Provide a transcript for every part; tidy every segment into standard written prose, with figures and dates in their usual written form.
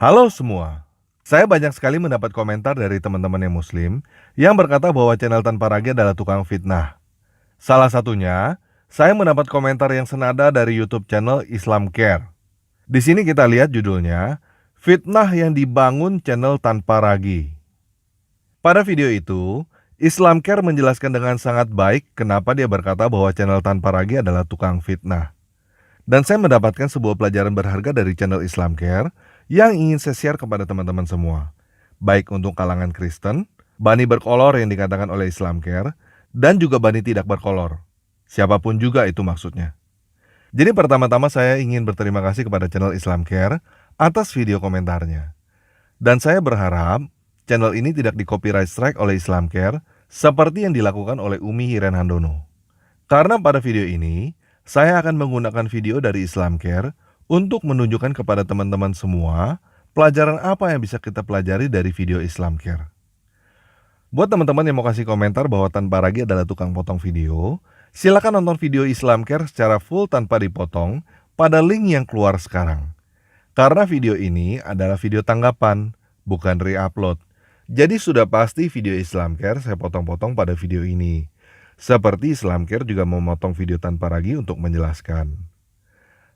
Halo semua. Saya banyak sekali mendapat komentar dari teman-teman yang muslim yang berkata bahwa channel Tanpa Ragi adalah tukang fitnah. Salah satunya, saya mendapat komentar yang senada dari YouTube channel Islam Care. Di sini kita lihat judulnya, Fitnah yang dibangun channel Tanpa Ragi. Pada video itu, Islam Care menjelaskan dengan sangat baik kenapa dia berkata bahwa channel Tanpa Ragi adalah tukang fitnah. Dan saya mendapatkan sebuah pelajaran berharga dari channel Islam Care yang ingin saya share kepada teman-teman semua. Baik untuk kalangan Kristen, bani berkolor yang dikatakan oleh Islam Care, dan juga bani tidak berkolor. Siapapun juga itu maksudnya. Jadi pertama-tama saya ingin berterima kasih kepada channel Islam Care atas video komentarnya. Dan saya berharap channel ini tidak di copyright strike oleh Islam Care seperti yang dilakukan oleh Umi Hiren Handono. Karena pada video ini, saya akan menggunakan video dari Islam Care untuk menunjukkan kepada teman-teman semua pelajaran apa yang bisa kita pelajari dari video Islam Care. Buat teman-teman yang mau kasih komentar bahwa Tanpa Ragi adalah tukang potong video, silakan nonton video Islam Care secara full tanpa dipotong pada link yang keluar sekarang. Karena video ini adalah video tanggapan, bukan re-upload. Jadi sudah pasti video Islam Care saya potong-potong pada video ini. Seperti Islam Care juga memotong video Tanpa Ragi untuk menjelaskan.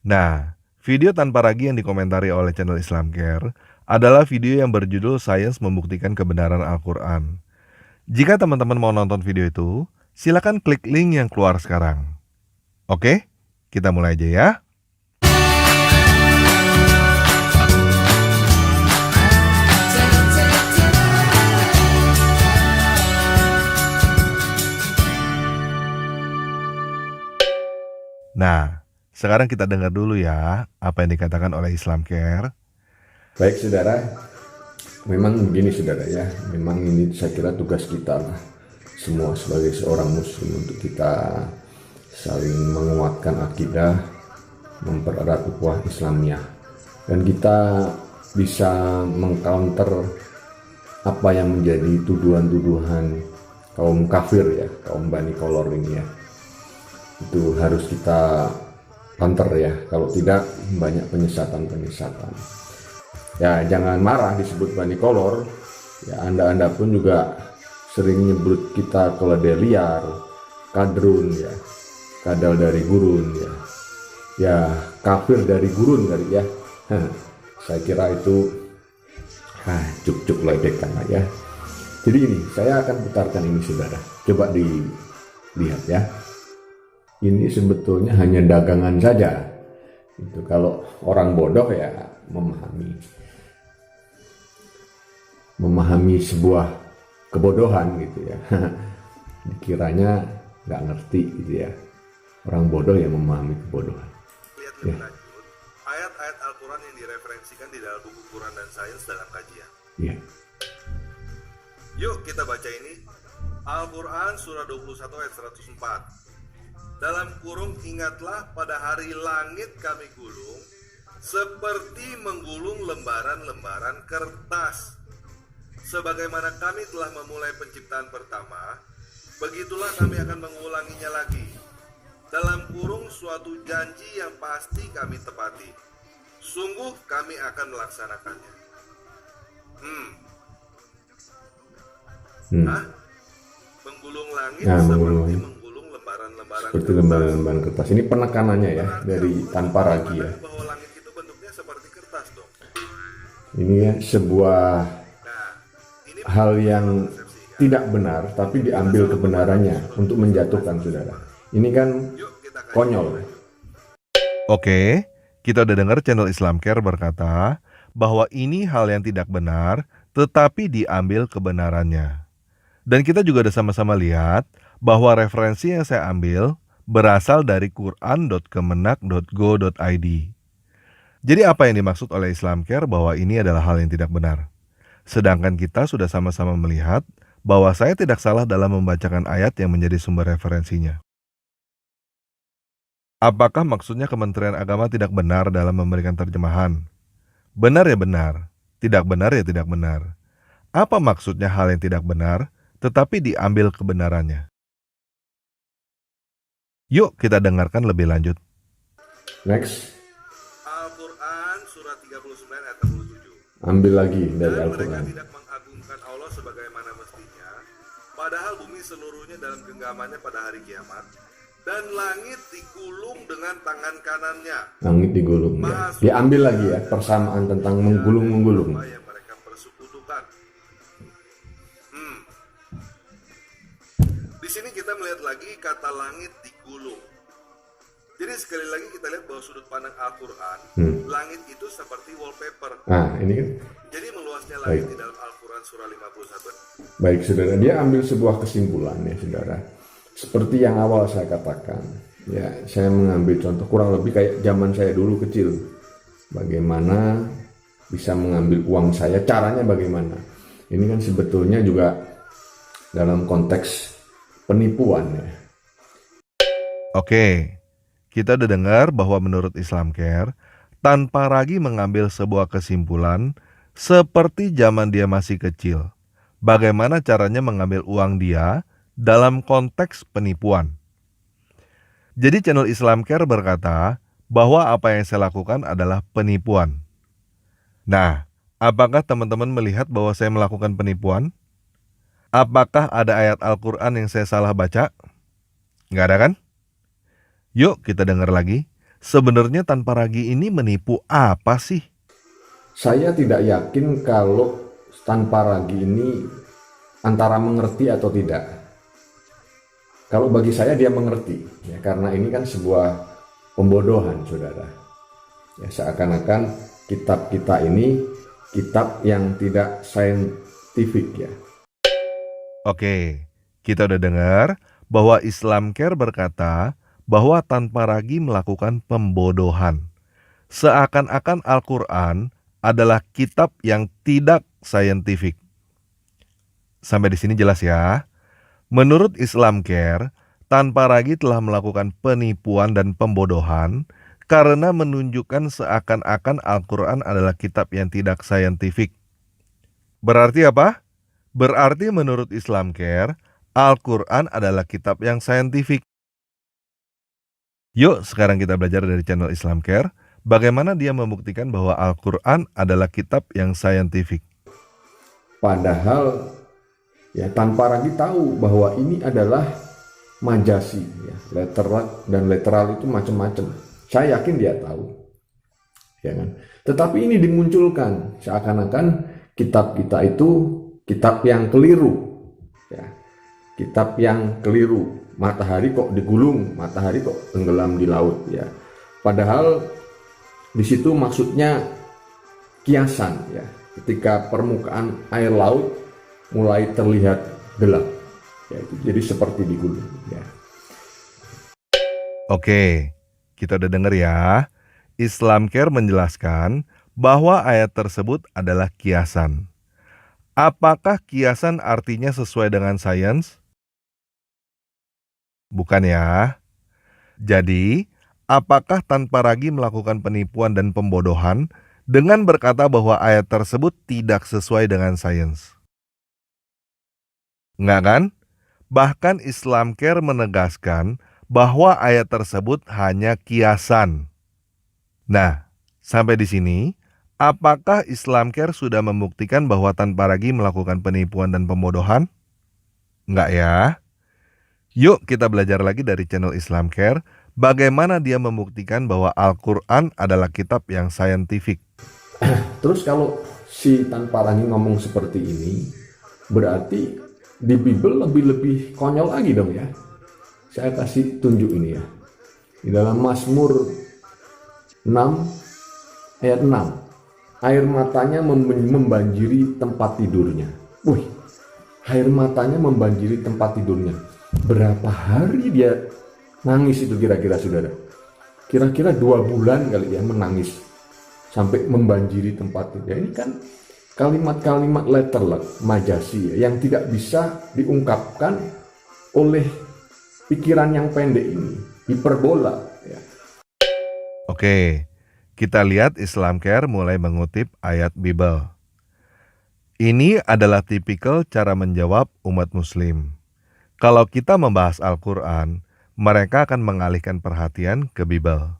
Nah, video Tanpa Ragi yang dikomentari oleh channel Islam Care adalah video yang berjudul Sains Membuktikan Kebenaran Al-Quran. Jika teman-teman mau nonton video itu, silakan klik link yang keluar sekarang. Oke, kita mulai aja ya. Nah, sekarang kita dengar dulu ya apa yang dikatakan oleh Islam Care. Baik saudara, memang begini saudara ya, memang ini saya kira tugas kita lah, semua sebagai seorang muslim untuk kita saling menguatkan akidah, mempererat ukhuwah Islamiyah, dan kita bisa mengcounter apa yang menjadi tuduhan-tuduhan kaum kafir ya, kaum Bani Kolor ini ya. Itu harus kita counter ya, kalau tidak banyak penyesatan-penyesatan. Ya jangan marah disebut Bani Kolor, ya anda pun juga sering nyebut kita keledai liar, kadrun ya, kadal dari gurun ya kafir dari gurun kali ya. Saya kira itu cuk-cuk ledekan lah ya. Jadi ini saya akan putarkan ini saudara, coba dilihat ya. Ini sebetulnya hanya dagangan saja. Itu kalau orang bodoh ya memahami sebuah kebodohan gitu ya. Dikiranya nggak ngerti gitu ya. Orang bodoh ya memahami kebodohan. Lihat lebih lanjut, ayat-ayat Al-Quran yang direferensikan di dalam buku Quran dan Sains dalam kajian. Ya. Yuk kita baca ini. Al-Quran surah 21 ayat 104. Dalam kurung ingatlah pada hari langit kami gulung seperti menggulung lembaran-lembaran kertas. Sebagaimana kami telah memulai penciptaan pertama, begitulah kami akan mengulanginya lagi. Dalam kurung suatu janji yang pasti kami tepati. Sungguh kami akan melaksanakannya. Menggulung langit Nah, seperti menggulung lembaran-lembaran seperti lembaran-lembaran kertas. Ini penekanannya ya dari Tanpa Ragi ya. Bahwa langit itu bentuknya seperti kertas dong. Ini ya sebuah hal yang tidak benar tapi diambil kebenarannya untuk menjatuhkan saudara. Ini kan konyol. Oke, kita udah dengar channel Islam Care berkata bahwa ini hal yang tidak benar tetapi diambil kebenarannya. Dan kita juga udah sama-sama lihat bahwa referensi yang saya ambil berasal dari quran.kemenak.go.id. Jadi apa yang dimaksud oleh Islam Care bahwa ini adalah hal yang tidak benar? Sedangkan kita sudah sama-sama melihat bahwa saya tidak salah dalam membacakan ayat yang menjadi sumber referensinya. Apakah maksudnya Kementerian Agama tidak benar dalam memberikan terjemahan? Benar ya benar, tidak benar ya tidak benar. Apa maksudnya hal yang tidak benar, tetapi diambil kebenarannya? Yuk kita dengarkan lebih lanjut. Next. Al-Quran surah 39 ayat 67. ambil lagi dari Dan mereka Al-Quran. tidak mengagungkan Allah sebagaimana mestinya, padahal bumi seluruhnya dalam genggamannya pada hari kiamat, dan langit digulung dengan tangan kanannya. Langit digulung ya. Diambil lagi ya persamaan tentang menggulung-menggulung. Apa yang mereka persekutukan. Di sini kita melihat lagi kata langit digulung. Jadi sekali lagi kita lihat bahwa sudut pandang Al-Quran, langit itu seperti wallpaper. Nah ini kan. Jadi meluasnya langit di dalam Al-Quran surah 51. Baik saudara, dia ambil sebuah kesimpulan ya saudara. Seperti yang awal saya katakan, ya saya mengambil contoh kurang lebih kayak zaman saya dulu kecil. Bagaimana bisa mengambil uang saya, caranya bagaimana. Ini kan sebetulnya juga dalam konteks penipuan ya. Oke, kita udah dengar bahwa menurut Islamcare, tanpa ragu mengambil sebuah kesimpulan seperti zaman dia masih kecil. Bagaimana caranya mengambil uang dia dalam konteks penipuan. Jadi channel Islamcare berkata bahwa apa yang saya lakukan adalah penipuan. Nah, apakah teman-teman melihat bahwa saya melakukan penipuan? Apakah ada ayat Al-Quran yang saya salah baca? Nggak ada kan? Yuk kita dengar lagi. Sebenarnya tanpa ragu ini menipu apa sih? Saya tidak yakin kalau tanpa ragu ini antara mengerti atau tidak. Kalau bagi saya dia mengerti, ya, karena ini kan sebuah pembodohan, saudara. Ya, seakan-akan kitab kita ini kitab yang tidak saintifik ya. Oke, kita udah dengar bahwa Islamcare berkata bahwa tanpa ragu melakukan pembodohan. Seakan-akan Al-Quran adalah kitab yang tidak saintifik. Sampai di sini jelas ya. Menurut Islamcare, tanpa ragu telah melakukan penipuan dan pembodohan karena menunjukkan seakan-akan Al-Quran adalah kitab yang tidak saintifik. Berarti apa? Berarti menurut Islamcare, Al-Quran adalah kitab yang saintifik. Yuk sekarang kita belajar dari channel Islamcare, bagaimana dia membuktikan bahwa Al-Quran adalah kitab yang saintifik. Padahal ya tanpa ragu tahu bahwa ini adalah majasi ya, literal itu macam-macam. Saya yakin dia tahu. Ya kan? Tetapi ini dimunculkan seakan-akan kitab kita itu kitab yang keliru. Ya. Kitab yang keliru. Matahari kok digulung, matahari kok tenggelam di laut ya. Padahal di situ maksudnya kiasan ya. Ketika permukaan air laut mulai terlihat gelap. Ya, itu jadi seperti digulung ya. Oke, kita udah dengar ya. Islamcare menjelaskan bahwa ayat tersebut adalah kiasan. Apakah kiasan artinya sesuai dengan sains? Bukan ya. Jadi, apakah tanpa ragu melakukan penipuan dan pembodohan dengan berkata bahwa ayat tersebut tidak sesuai dengan sains? Enggak kan? Bahkan Islamcare menegaskan bahwa ayat tersebut hanya kiasan. Nah, sampai di sini, apakah Islamcare sudah membuktikan bahwa tanpa ragu melakukan penipuan dan pembodohan? Enggak ya? Yuk kita belajar lagi dari channel Islamcare, bagaimana dia membuktikan bahwa Al-Quran adalah kitab yang saintifik. Terus kalau si tanpa ragu ngomong seperti ini, berarti di Bible lebih konyol lagi dong ya. Saya kasih tunjuk ini ya. Di dalam Mazmur 6 ayat 6. Air matanya membanjiri tempat tidurnya. Wih, air matanya membanjiri tempat tidurnya. Berapa hari dia nangis itu kira-kira saudara? Kira-kira 2 bulan kali ya menangis. Sampai membanjiri tempat tidur. Ya, ini kan kalimat-kalimat letterlek, majasi ya, yang tidak bisa diungkapkan oleh pikiran yang pendek ini. Hiperbola ya. Oke, kita lihat Islamcare mulai mengutip ayat Bible. Ini adalah tipikal cara menjawab umat muslim. Kalau kita membahas Al-Quran, mereka akan mengalihkan perhatian ke Bible.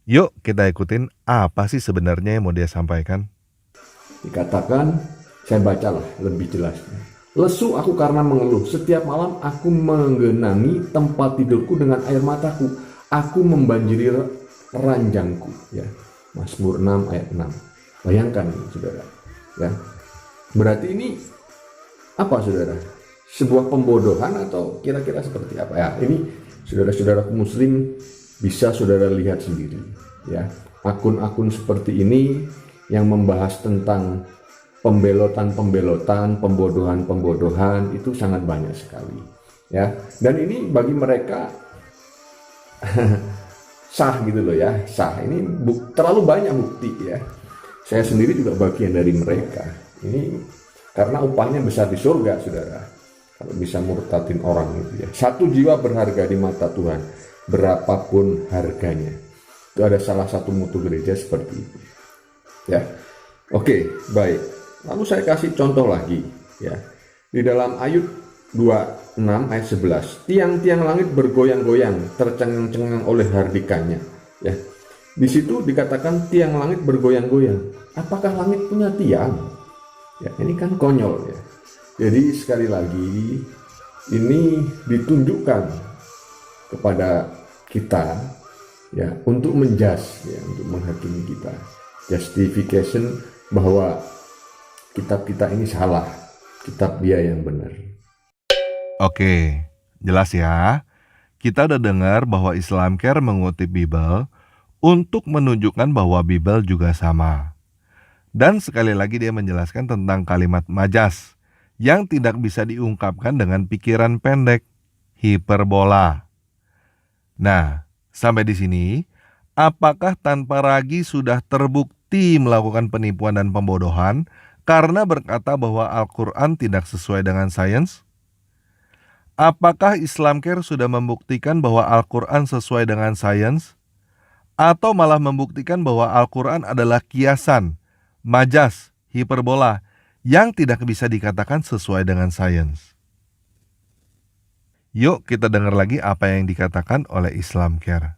Yuk kita ikutin apa sih sebenarnya yang mau dia sampaikan. Dikatakan, saya bacalah lebih jelasnya. Lesu aku karena mengeluh, setiap malam aku menggenangi tempat tidurku dengan air mataku. Aku membanjiri ranjangku. Ya, Mazmur 6 ayat 6. Bayangkan, saudara. Ya, berarti ini apa, saudara? Sebuah pembodohan atau kira-kira seperti apa? Ya, ini saudara-saudara muslim bisa saudara lihat sendiri. Ya, akun-akun seperti ini yang membahas tentang pembelotan-pembelotan, pembodohan-pembodohan itu sangat banyak sekali. Ya, dan ini bagi mereka sah gitu loh ya, sah. Ini terlalu banyak bukti ya. Saya sendiri juga bagian dari mereka. Ini karena upahnya besar di surga, saudara. Kalau bisa murtadin orang itu ya. Satu jiwa berharga di mata Tuhan, berapapun harganya. Itu ada salah satu mutu gereja seperti itu. Ya, oke, baik. Lalu saya kasih contoh lagi ya. Di dalam Ayub 26 ayat 11, tiang-tiang langit bergoyang-goyang, tercengang-cengang oleh hardikannya. Ya, di situ dikatakan tiang langit bergoyang-goyang. Apakah langit punya tiang? Ya, ini kan konyol ya. Jadi sekali lagi ini ditunjukkan kepada kita ya untuk menjudge ya, untuk menghakimi kita. Justification bahwa kitab kita ini salah, kitab dia yang benar. Oke, jelas ya. Kita udah dengar bahwa Islamcare mengutip Bible untuk menunjukkan bahwa Bible juga sama. Dan sekali lagi dia menjelaskan tentang kalimat majas yang tidak bisa diungkapkan dengan pikiran pendek, hiperbola. Nah, sampai di sini, apakah tanpa ragi sudah terbukti melakukan penipuan dan pembodohan karena berkata bahwa Al-Quran tidak sesuai dengan sains? Apakah Islamcare sudah membuktikan bahwa Al-Quran sesuai dengan sains? Atau malah membuktikan bahwa Al-Quran adalah kiasan, majas, hiperbola yang tidak bisa dikatakan sesuai dengan sains? Yuk kita dengar lagi apa yang dikatakan oleh Islamcare.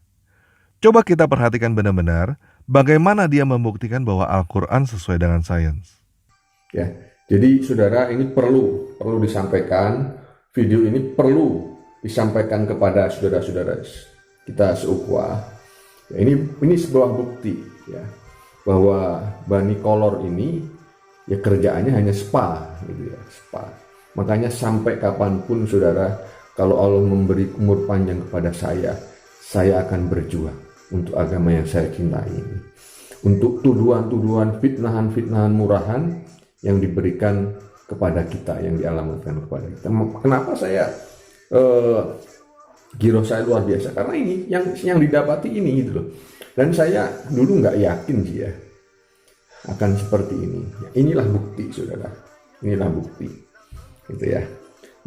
Coba kita perhatikan benar-benar bagaimana dia membuktikan bahwa Al-Quran sesuai dengan sains. Ya, jadi saudara ini perlu disampaikan, video ini perlu disampaikan kepada saudara-saudara kita seukhwah. Ya, ini sebuah bukti ya bahwa Bani Kolor ini ya kerjaannya hanya spa gitu ya, spa. Makanya sampai kapanpun saudara, kalau Allah memberi umur panjang kepada saya akan berjuang untuk agama yang saya cintai ini. Untuk tuduhan-tuduhan, fitnahan-fitnahan murahan yang diberikan kepada kita, yang dialamatkan kepada kita. Kenapa saya giro saya luar biasa? Karena ini yang didapati ini gitu loh. Dan saya dulu nggak yakin sih ya akan seperti ini. Inilah bukti, saudara. Inilah bukti, gitu ya.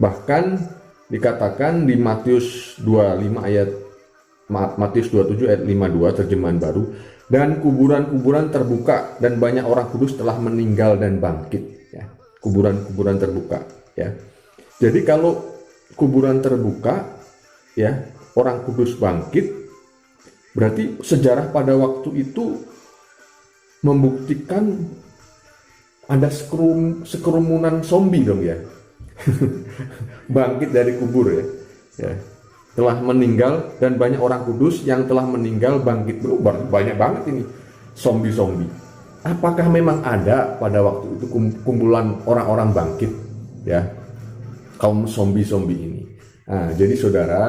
Bahkan dikatakan di Matius 27 ayat 52 terjemahan baru, dan kuburan-kuburan terbuka dan banyak orang kudus telah meninggal dan bangkit ya. Kuburan-kuburan terbuka ya. Jadi kalau kuburan terbuka ya, orang kudus bangkit, berarti sejarah pada waktu itu membuktikan ada sekerumunan zombie dong ya. Bangkit dari kubur ya. Ya, telah meninggal dan banyak orang kudus yang telah meninggal bangkit. Banyak banget ini zombie-zombie. Apakah memang ada pada waktu itu kumpulan orang-orang bangkit ya, kaum zombie-zombie ini? Nah, jadi saudara,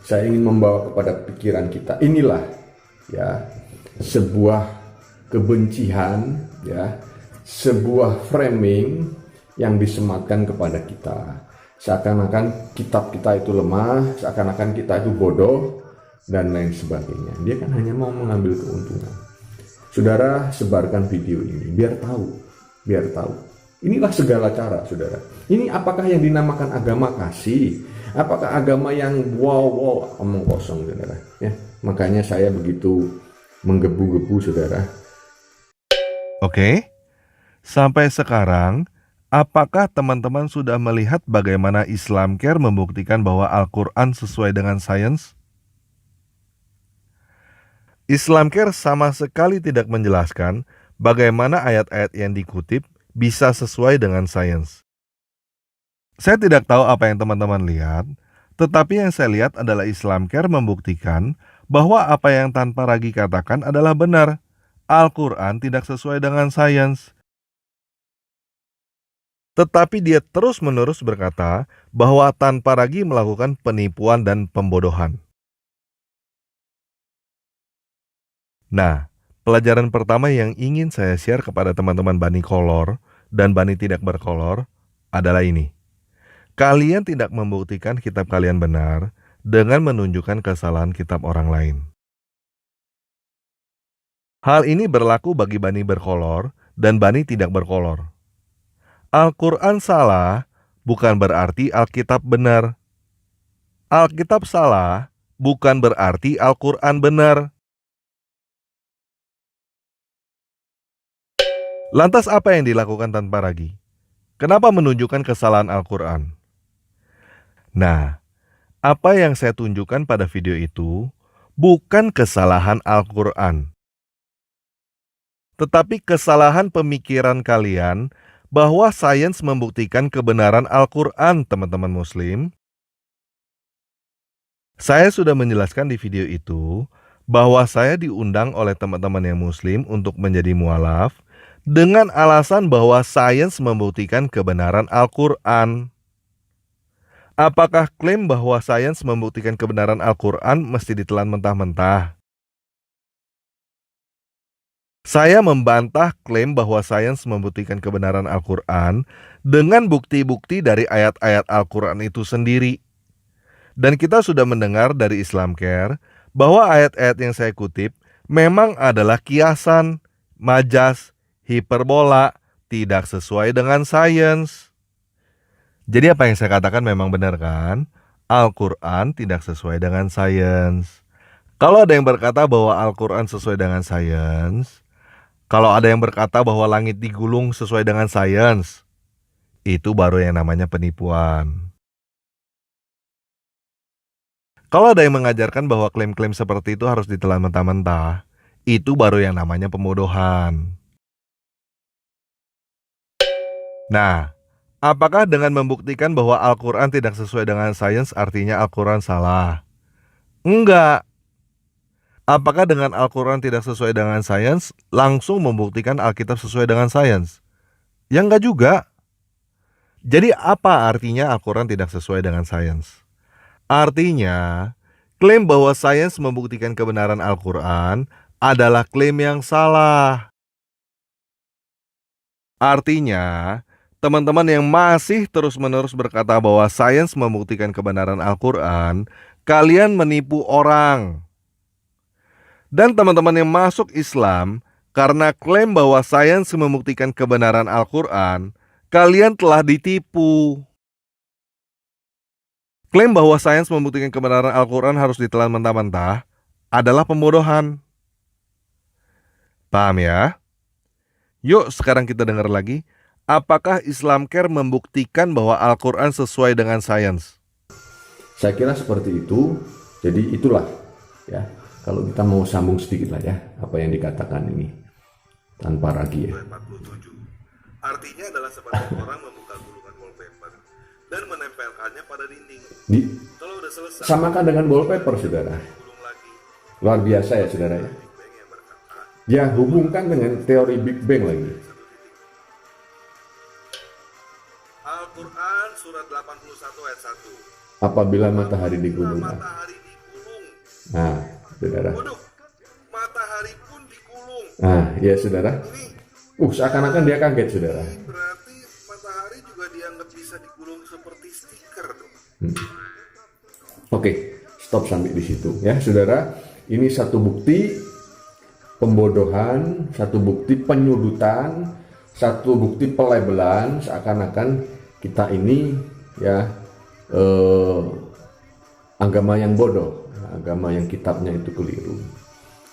saya ingin membawa kepada pikiran kita, inilah ya sebuah kebencian ya, sebuah framing yang disematkan kepada kita. Seakan-akan kitab kita itu lemah, seakan-akan kita itu bodoh, dan lain sebagainya. Dia kan hanya mau mengambil keuntungan. Saudara, sebarkan video ini, biar tahu. Inilah segala cara, saudara. Ini apakah yang dinamakan agama kasih? Apakah agama yang wow, omong kosong, saudara? Ya, makanya saya begitu menggebu-gebu, saudara. Oke, sampai sekarang, apakah teman-teman sudah melihat bagaimana Islamcare membuktikan bahwa Al-Quran sesuai dengan sains? Islamcare sama sekali tidak menjelaskan bagaimana ayat-ayat yang dikutip bisa sesuai dengan sains. Saya tidak tahu apa yang teman-teman lihat, tetapi yang saya lihat adalah Islamcare membuktikan bahwa apa yang Tanpa Ragi katakan adalah benar. Al-Quran tidak sesuai dengan sains. Tetapi dia terus-menerus berkata bahwa Tanpa Ragi melakukan penipuan dan pembodohan. Nah, pelajaran pertama yang ingin saya share kepada teman-teman Bani Kolor dan Bani tidak berkolor adalah ini. Kalian tidak membuktikan kitab kalian benar dengan menunjukkan kesalahan kitab orang lain. Hal ini berlaku bagi Bani berkolor dan Bani tidak berkolor. Al-Quran salah bukan berarti Alkitab benar. Alkitab salah bukan berarti Al-Quran benar. Lantas apa yang dilakukan Tanpa Ragi? Kenapa menunjukkan kesalahan Al-Quran? Nah, apa yang saya tunjukkan pada video itu bukan kesalahan Al-Quran, tetapi kesalahan pemikiran kalian bahwa sains membuktikan kebenaran Al-Quran, teman-teman Muslim. Saya sudah menjelaskan di video itu bahwa saya diundang oleh teman-teman yang Muslim untuk menjadi mualaf dengan alasan bahwa sains membuktikan kebenaran Al-Quran. Apakah klaim bahwa sains membuktikan kebenaran Al-Quran mesti ditelan mentah-mentah? Saya membantah klaim bahwa sains membuktikan kebenaran Al-Quran dengan bukti-bukti dari ayat-ayat Al-Quran itu sendiri. Dan kita sudah mendengar dari Islamcare bahwa ayat-ayat yang saya kutip memang adalah kiasan, majas, hiperbola, tidak sesuai dengan sains. Jadi apa yang saya katakan memang benar kan? Al-Quran tidak sesuai dengan sains. Kalau ada yang berkata bahwa Al-Quran sesuai dengan sains, kalau ada yang berkata bahwa langit digulung sesuai dengan sains, itu baru yang namanya penipuan. Kalau ada yang mengajarkan bahwa klaim-klaim seperti itu harus ditelan mentah-mentah, itu baru yang namanya pembodohan. Nah, apakah dengan membuktikan bahwa Al-Quran tidak sesuai dengan sains artinya Al-Quran salah? Enggak. Apakah dengan Al-Quran tidak sesuai dengan sains langsung membuktikan Alkitab sesuai dengan sains? Ya enggak juga. Jadi apa artinya Al-Quran tidak sesuai dengan sains? Artinya, klaim bahwa sains membuktikan kebenaran Al-Quran adalah klaim yang salah. Artinya, teman-teman yang masih terus-menerus berkata bahwa sains membuktikan kebenaran Al-Quran, kalian menipu orang. Dan teman-teman yang masuk Islam karena klaim bahwa sains membuktikan kebenaran Al-Quran, kalian telah ditipu. Klaim bahwa sains membuktikan kebenaran Al-Quran harus ditelan mentah-mentah adalah pembodohan. Paham ya? Yuk sekarang kita dengar lagi. Apakah Islamcare membuktikan bahwa Al-Quran sesuai dengan sains? Saya kira seperti itu. Jadi itulah ya. Kalau kita mau sambung sedikit lah ya apa yang dikatakan ini Tanpa Ragi ya. 47. Artinya adalah seperti orang membuka gulungan wallpaper dan menempelkannya pada dinding. Kalau udah selesai, Samakan dengan wallpaper, saudara. gulung lagi. Luar biasa ya, saudara ya. Big Bang yang berkata, Ya, hubungkan dengan teori Big Bang lagi. Al-Quran surat 81 ayat 1. Apabila matahari digulungkan. Matahari digulung. Nah, saudara. Waduh, matahari pun digulung. Nah, ya saudara. Ini Seakan-akan dia kaget, saudara. berarti matahari juga dianggap bisa digulung seperti stiker dong. Oke, stop sampai di situ ya, saudara. Ini satu bukti pembodohan, satu bukti penyudutan, satu bukti pelebelan, seakan-akan kita ini ya agama yang bodoh, agama yang kitabnya itu keliru.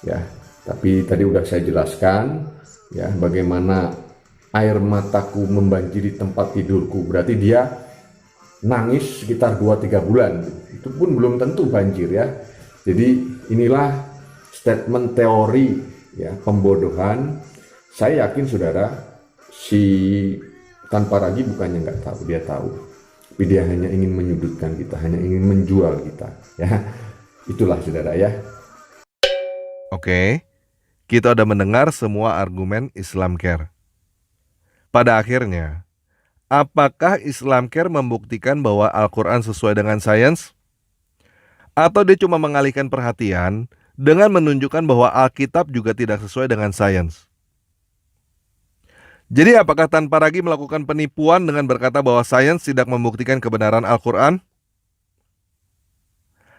Ya, tapi tadi udah saya jelaskan ya bagaimana air mataku membanjiri tempat tidurku. Berarti dia nangis sekitar 2-3 bulan. Itu pun belum tentu banjir ya. Jadi inilah statement teori ya pembodohan Saya yakin saudara, si tanpa ragi bukannya nggak tahu, dia tahu. Tapi dia hanya ingin menyudutkan kita, hanya ingin menjual kita. Ya, itulah saudara ya. Oke, kita udah mendengar semua argumen Islam Care. Pada akhirnya, apakah Islam Care membuktikan bahwa Al-Quran sesuai dengan sains? Atau dia cuma mengalihkan perhatian dengan menunjukkan bahwa Alkitab juga tidak sesuai dengan sains? Jadi apakah tanpa ragi melakukan penipuan dengan berkata bahwa sains tidak membuktikan kebenaran Al-Quran?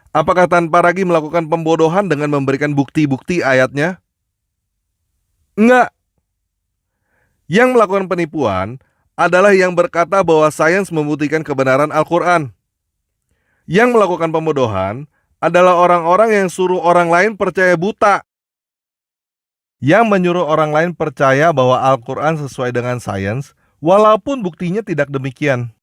Apakah tanpa ragi melakukan pembodohan dengan memberikan bukti-bukti ayatnya? Enggak. Yang melakukan penipuan adalah yang berkata bahwa sains membuktikan kebenaran Al-Quran. Yang melakukan pembodohan adalah orang-orang yang suruh orang lain percaya buta. Yang menyuruh orang lain percaya bahwa Al-Quran sesuai dengan sains, walaupun buktinya tidak demikian.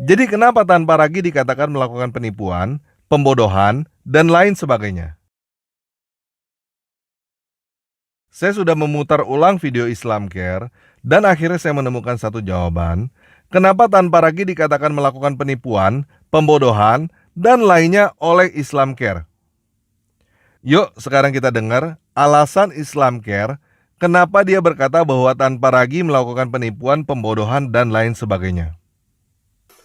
Jadi kenapa tanpa ragi dikatakan melakukan penipuan, pembodohan, dan lain sebagainya? Saya sudah memutar ulang video Islam Care, dan akhirnya saya menemukan satu jawaban. Kenapa tanpa ragi dikatakan melakukan penipuan, pembodohan, dan lainnya oleh Islam Care? Yuk sekarang kita dengar alasan Islam Care kenapa dia berkata bahwa tanpa ragi melakukan penipuan, pembodohan, dan lain sebagainya.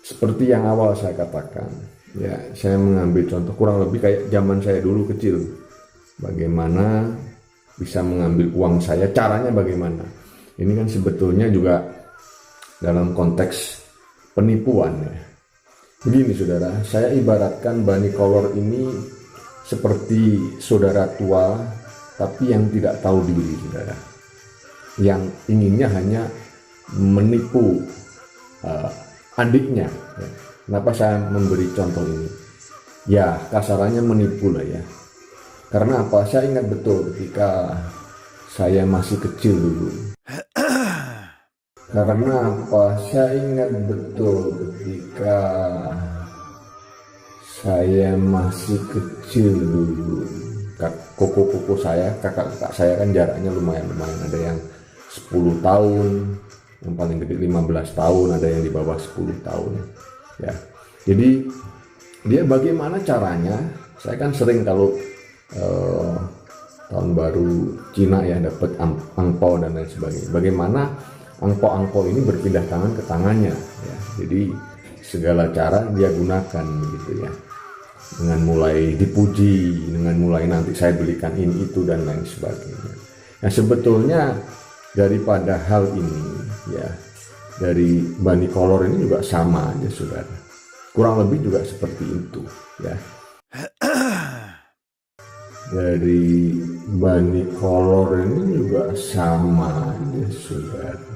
Seperti yang awal saya katakan, ya, saya mengambil contoh kurang lebih kayak zaman saya dulu kecil. Bagaimana bisa mengambil uang saya, caranya bagaimana. Ini kan sebetulnya juga dalam konteks penipuan ya. Begini saudara, saya ibaratkan Bani Kolor ini seperti saudara tua tapi yang tidak tahu diri saudara. Yang inginnya hanya menipu adiknya ya. Kenapa saya memberi contoh ini? Ya kasarannya menipu lah ya. Karena apa? Saya ingat betul ketika saya masih kecil dulu. Karena apa? Saya ingat betul ketika saya masih kecil dulu. Koko-koko saya, kakak-kakak saya kan jaraknya lumayan. Ada yang 10 tahun, yang paling gede 15 tahun, ada yang di bawah 10 tahun. Ya. Jadi dia bagaimana caranya? Saya kan sering kalau tahun baru Cina ya dapat angpau dan lain sebagainya. Bagaimana angpau-angpau ini berpindah tangan ke tangannya ya. Jadi segala cara dia gunakan gitu ya. Dengan mulai dipuji, dengan mulai nanti saya belikan ini itu dan lain sebagainya. Nah sebetulnya daripada hal ini ya, dari Bani Kolor ini juga sama aja saudara. Kurang lebih juga seperti itu ya. Dari Bani Kolor ini juga sama aja saudara.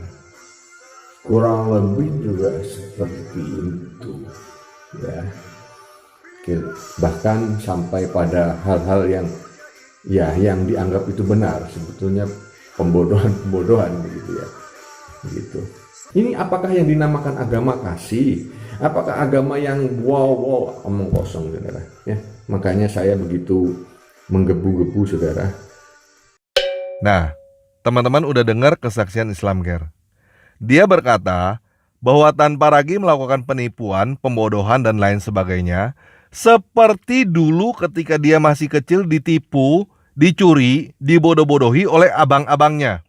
Kurang lebih juga seperti itu ya. Bahkan sampai pada hal-hal yang dianggap itu benar, sebetulnya pembodohan begitu ya. Begitu. Ini apakah yang dinamakan agama kasih? Apakah agama yang wow omong kosong saudara ya. Makanya saya begitu menggebu-gebu saudara. Nah, teman-teman udah dengar kesaksian Islam Care. Dia berkata bahwa tanpa ragi melakukan penipuan, pembodohan, dan lain sebagainya, seperti dulu ketika dia masih kecil ditipu, dicuri, dibodoh-bodohi oleh abang-abangnya.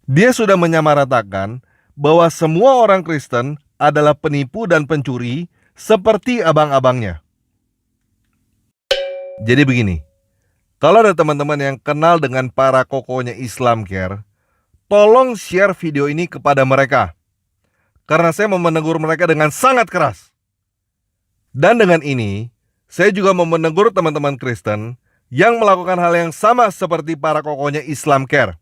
Dia sudah menyamaratakan bahwa semua orang Kristen adalah penipu dan pencuri seperti abang-abangnya. Jadi begini, kalau ada teman-teman yang kenal dengan para kokonya Islam Care, tolong share video ini kepada mereka. Karena saya mau menegur mereka dengan sangat keras. Dan dengan ini, saya juga mau menegur teman-teman Kristen yang melakukan hal yang sama seperti para kokonya Islam Care.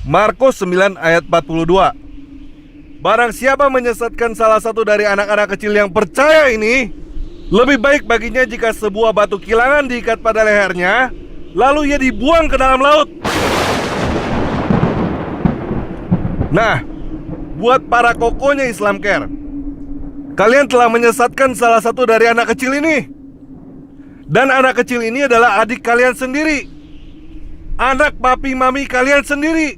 Markus 9 ayat 42. Barang siapa menyesatkan salah satu dari anak-anak kecil yang percaya ini, lebih baik baginya jika sebuah batu kilangan diikat pada lehernya, lalu ia dibuang ke dalam laut. Nah, buat para kokonya Islam Care, kalian telah menyesatkan salah satu dari anak kecil ini. Dan anak kecil ini adalah adik kalian sendiri, anak papi mami kalian sendiri.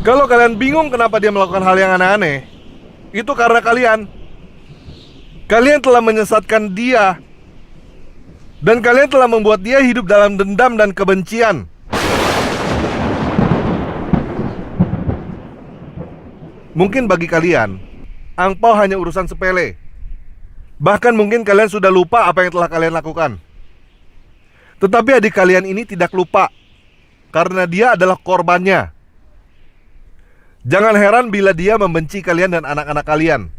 Kalau kalian bingung kenapa dia melakukan hal yang aneh-aneh, itu karena kalian telah menyesatkan dia. Dan kalian telah membuat dia hidup dalam dendam dan kebencian. Mungkin bagi kalian, angpau hanya urusan sepele. Bahkan mungkin kalian sudah lupa apa yang telah kalian lakukan. Tetapi adik kalian ini tidak lupa, karena dia adalah korbannya. Jangan heran bila dia membenci kalian dan anak-anak kalian.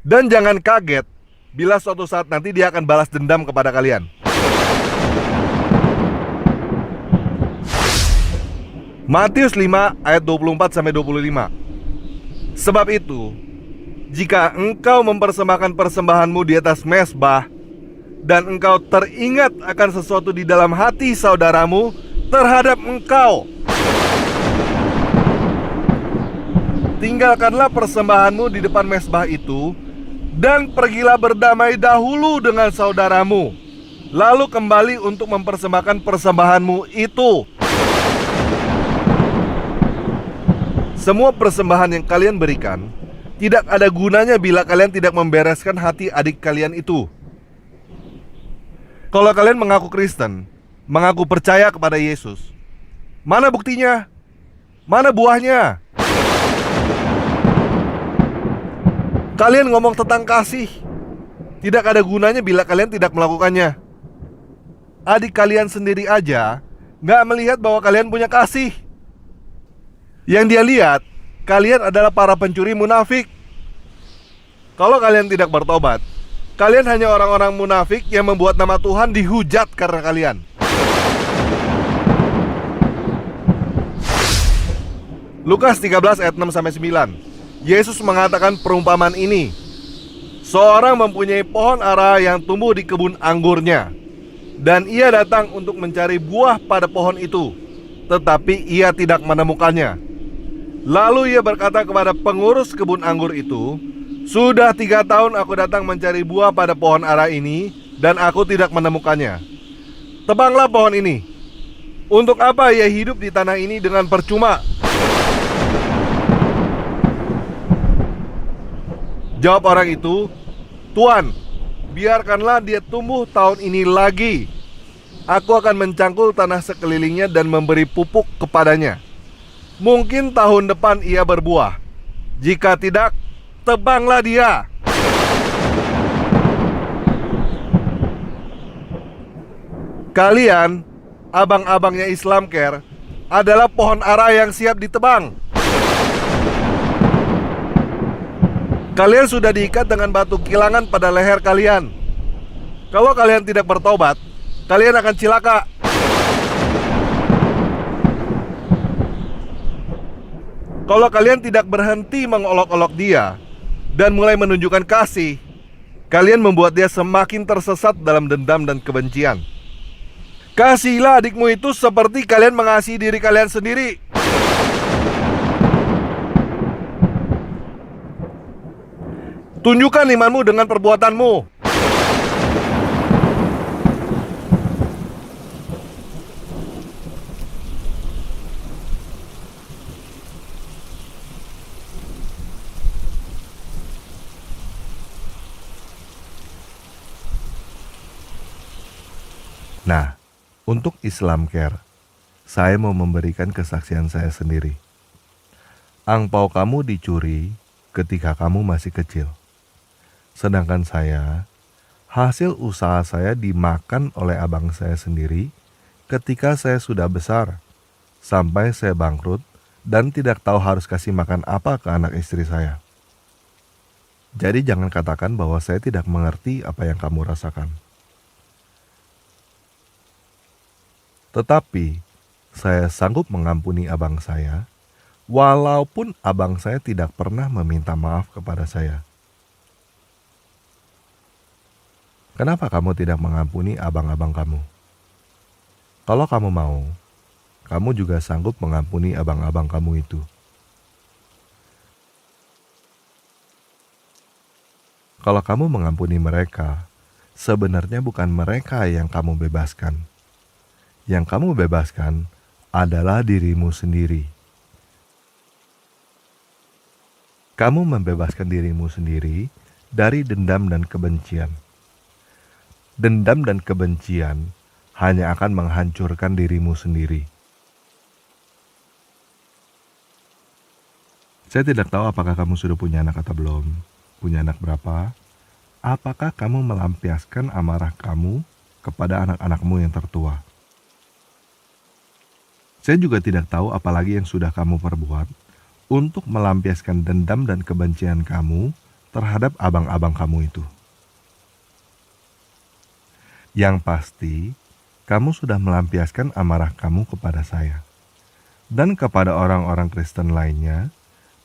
Dan jangan kaget bila suatu saat nanti dia akan balas dendam kepada kalian. Matius 5 ayat 24-25. Sebab itu, jika engkau mempersembahkan persembahanmu di atas mezbah, dan engkau teringat akan sesuatu di dalam hati saudaramu terhadap engkau, tinggalkanlah persembahanmu di depan mezbah itu, dan pergilah berdamai dahulu dengan saudaramu, lalu kembali untuk mempersembahkan persembahanmu itu. Semua persembahan yang kalian berikan tidak ada gunanya bila kalian tidak membereskan hati adik kalian itu. Kalau kalian mengaku Kristen, mengaku percaya kepada Yesus, mana buktinya? Mana buahnya? Kalian ngomong tentang kasih, tidak ada gunanya bila kalian tidak melakukannya. Adik kalian sendiri aja gak melihat bahwa kalian punya kasih. Yang dia lihat, kalian adalah para pencuri munafik. Kalau kalian tidak bertobat, kalian hanya orang-orang munafik yang membuat nama Tuhan dihujat karena kalian. Lukas 13 ayat 6-9. Yesus mengatakan perumpamaan ini. Seorang mempunyai pohon ara yang tumbuh di kebun anggurnya, dan ia datang untuk mencari buah pada pohon itu, tetapi ia tidak menemukannya. Lalu ia berkata kepada pengurus kebun anggur itu, "Sudah 3 tahun aku datang mencari buah pada pohon ara ini, dan aku tidak menemukannya. Tebanglah pohon ini. Untuk apa ia hidup di tanah ini dengan percuma?" Jawab orang itu, "Tuan, biarkanlah dia tumbuh tahun ini lagi. Aku akan mencangkul tanah sekelilingnya dan memberi pupuk kepadanya. Mungkin tahun depan ia berbuah. Jika tidak, tebanglah dia." Kalian, abang-abangnya Islam Care, adalah pohon ara yang siap ditebang. Kalian sudah diikat dengan batu kilangan pada leher kalian. Kalau kalian tidak bertobat, kalian akan celaka. Kalau kalian tidak berhenti mengolok-olok dia dan mulai menunjukkan kasih, kalian membuat dia semakin tersesat dalam dendam dan kebencian. Kasihilah adikmu itu seperti kalian mengasihi diri kalian sendiri. Tunjukkan imanmu dengan perbuatanmu. Nah, untuk Islam Care, saya mau memberikan kesaksian saya sendiri. Angpau kamu dicuri ketika kamu masih kecil. Sedangkan saya, hasil usaha saya dimakan oleh abang saya sendiri ketika saya sudah besar, sampai saya bangkrut dan tidak tahu harus kasih makan apa ke anak istri saya. Jadi jangan katakan bahwa saya tidak mengerti apa yang kamu rasakan. Tetapi saya sanggup mengampuni abang saya, walaupun abang saya tidak pernah meminta maaf kepada saya. Kenapa kamu tidak mengampuni abang-abang kamu? Kalau kamu mau, kamu juga sanggup mengampuni abang-abang kamu itu. Kalau kamu mengampuni mereka, sebenarnya bukan mereka yang kamu bebaskan. Yang kamu bebaskan adalah dirimu sendiri. Kamu membebaskan dirimu sendiri dari dendam dan kebencian. Dendam dan kebencian hanya akan menghancurkan dirimu sendiri. Saya tidak tahu apakah kamu sudah punya anak atau belum. Punya anak berapa? Apakah kamu melampiaskan amarah kamu kepada anak-anakmu yang tertua? Saya juga tidak tahu apalagi yang sudah kamu perbuat untuk melampiaskan dendam dan kebencian kamu terhadap abang-abang kamu itu. Yang pasti, kamu sudah melampiaskan amarah kamu kepada saya dan kepada orang-orang Kristen lainnya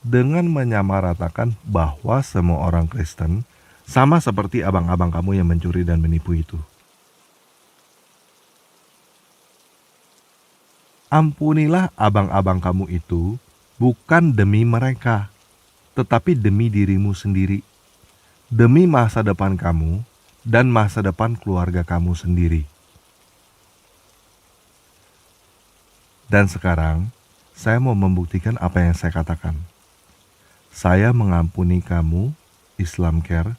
dengan menyamaratakan bahwa semua orang Kristen sama seperti abang-abang kamu yang mencuri dan menipu itu. Ampunilah abang-abang kamu itu bukan demi mereka, tetapi demi dirimu sendiri, demi masa depan kamu dan masa depan keluarga kamu sendiri. Dan sekarang, saya mau membuktikan apa yang saya katakan. Saya mengampuni kamu, Islam Care,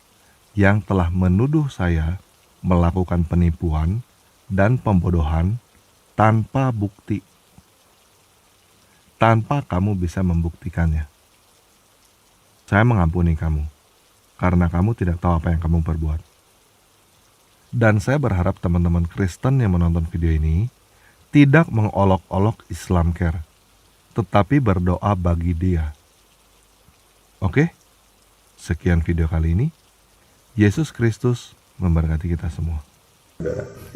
yang telah menuduh saya melakukan penipuan dan pembodohan tanpa bukti. Tanpa kamu bisa membuktikannya. Saya mengampuni kamu, karena kamu tidak tahu apa yang kamu perbuat. Dan saya berharap teman-teman Kristen yang menonton video ini tidak mengolok-olok Islam Care, tetapi berdoa bagi dia. Oke? Sekian video kali ini. Yesus Kristus memberkati kita semua.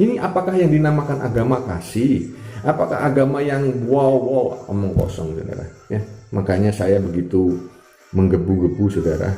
Ini apakah yang dinamakan agama kasih? Apakah agama yang wow omong kosong, saudara? Ya, makanya saya begitu menggebu-gebu, saudara.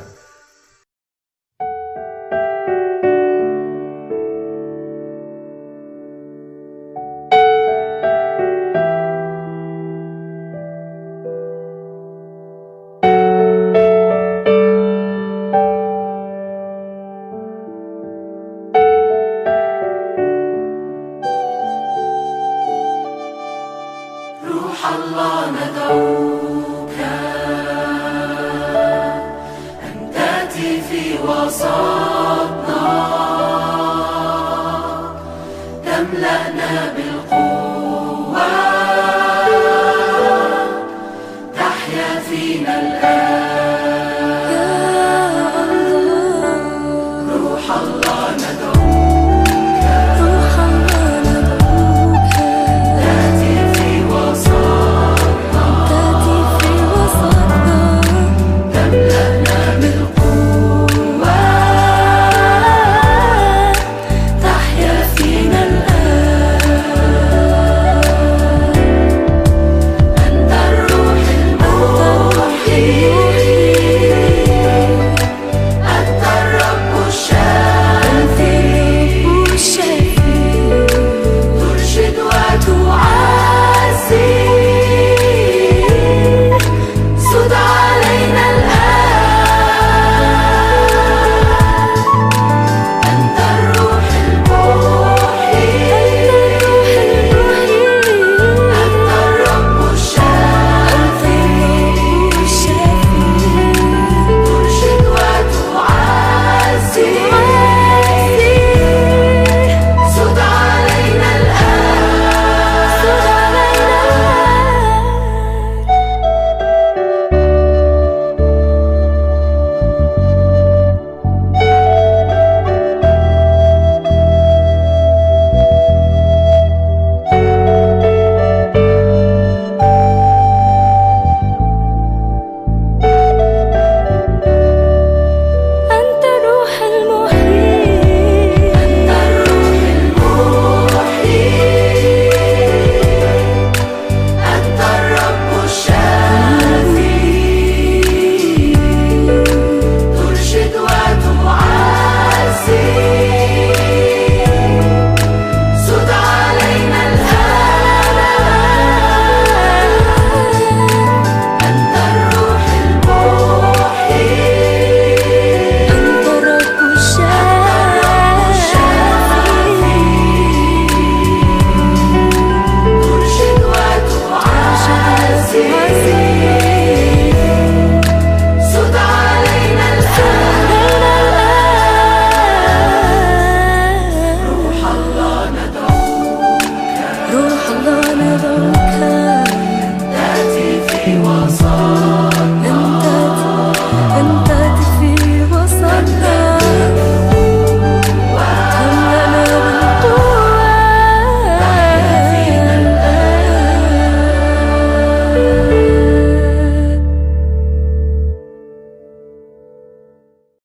الله ندعوك أن تأتي في وسطنا تملأنا بالقوة